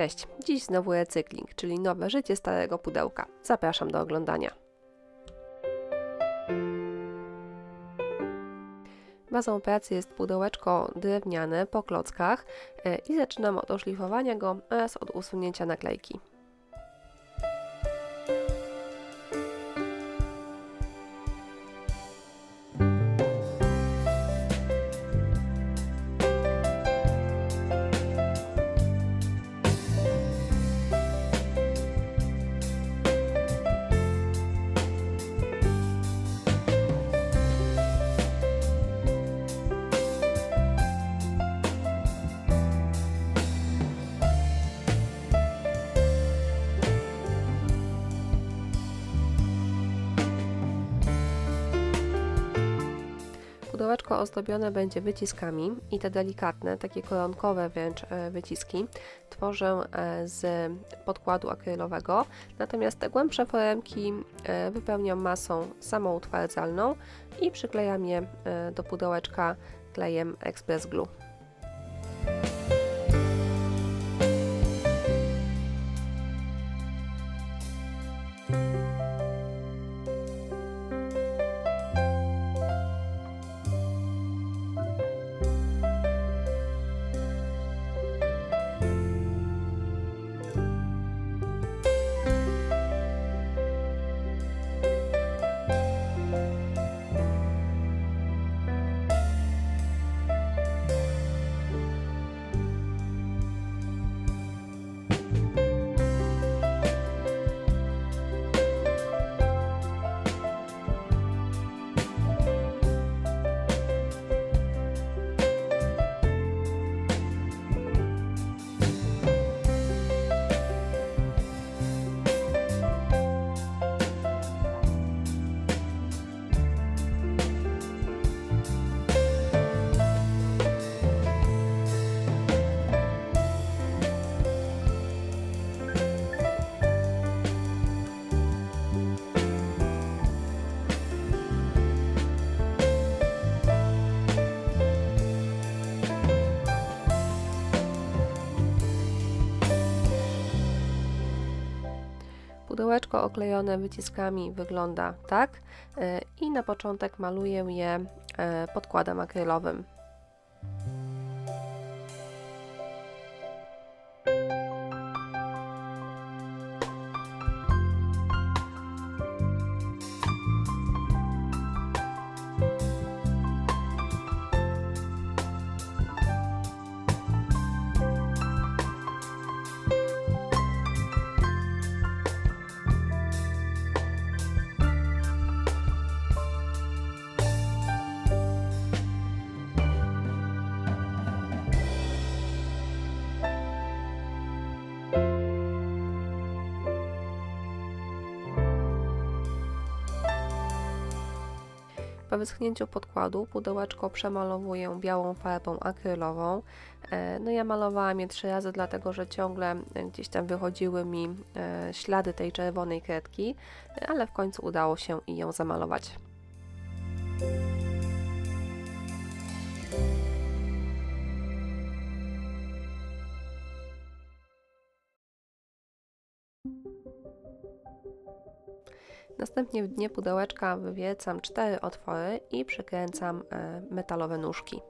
Cześć, dziś znowu recykling, czyli nowe życie starego pudełka. Zapraszam do oglądania. Bazą pracy jest pudełeczko drewniane po klockach i zaczynam od oszlifowania go oraz od usunięcia naklejki. Pudełeczko ozdobione będzie wyciskami i te delikatne, takie koronkowe wręcz wyciski tworzę z podkładu akrylowego, natomiast te głębsze foremki wypełniam masą samoutwardzalną i przyklejam je do pudełeczka klejem Express Glue. Pudełeczko oklejone wyciskami wygląda tak i na początek maluję je podkładem akrylowym. Po wyschnięciu podkładu pudełeczko przemalowuję białą farbą akrylową. No ja malowałam je 3 razy, dlatego że ciągle gdzieś tam wychodziły mi ślady tej czerwonej kredki, ale w końcu udało się i ją zamalować. Następnie w dnie pudełeczka wywiercam 4 otwory i przykręcam metalowe nóżki.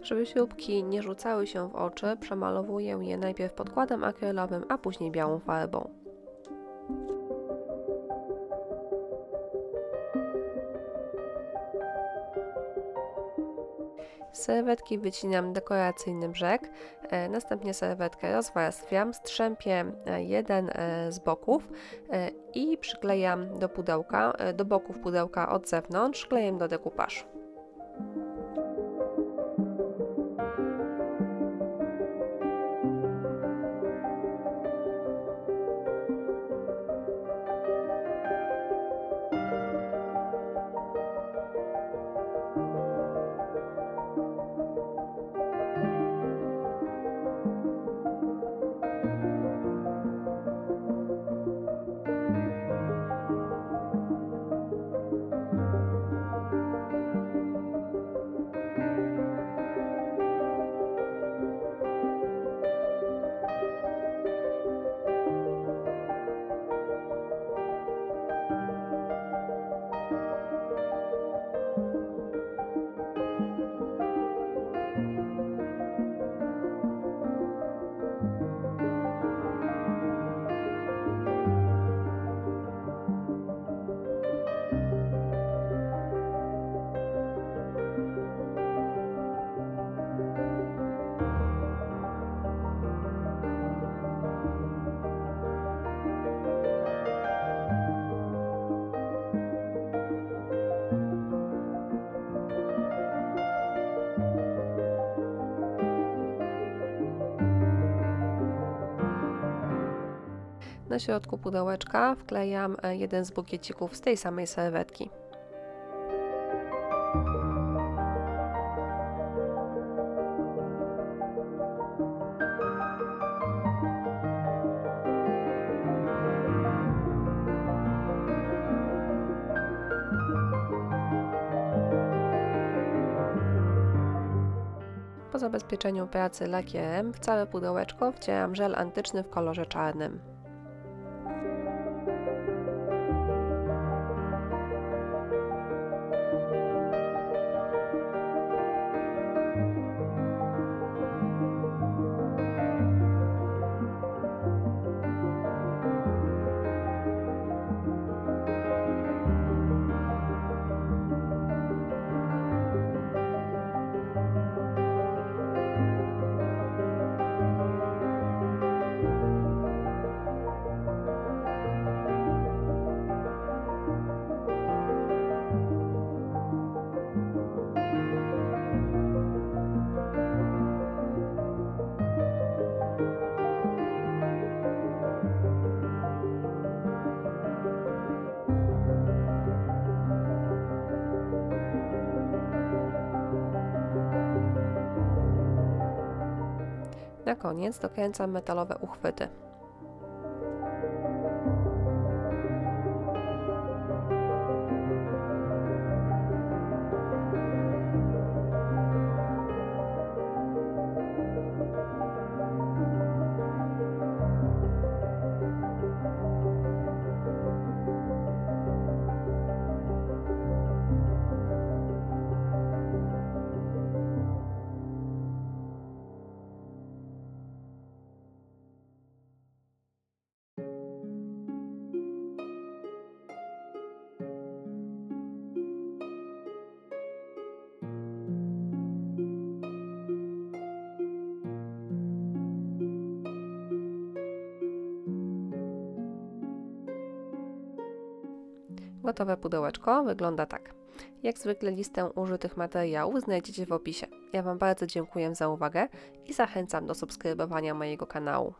Żeby śrubki nie rzucały się w oczy, przemalowuję je najpierw podkładem akrylowym, a później białą farbą. Z serwetki wycinam dekoracyjny brzeg, następnie serwetkę rozwarstwiam, strzępię jeden z boków i przyklejam do pudełka, do boków pudełka od zewnątrz, klejem do dekupażu. Na środku pudełeczka wklejam jeden z bukiecików z tej samej serwetki. Po zabezpieczeniu pracy lakierem w całe pudełeczko wcieram żel antyczny w kolorze czarnym. Na koniec dokręcam metalowe uchwyty. Gotowe pudełeczko wygląda tak. Jak zwykle listę użytych materiałów znajdziecie w opisie. Ja Wam bardzo dziękuję za uwagę i zachęcam do subskrybowania mojego kanału.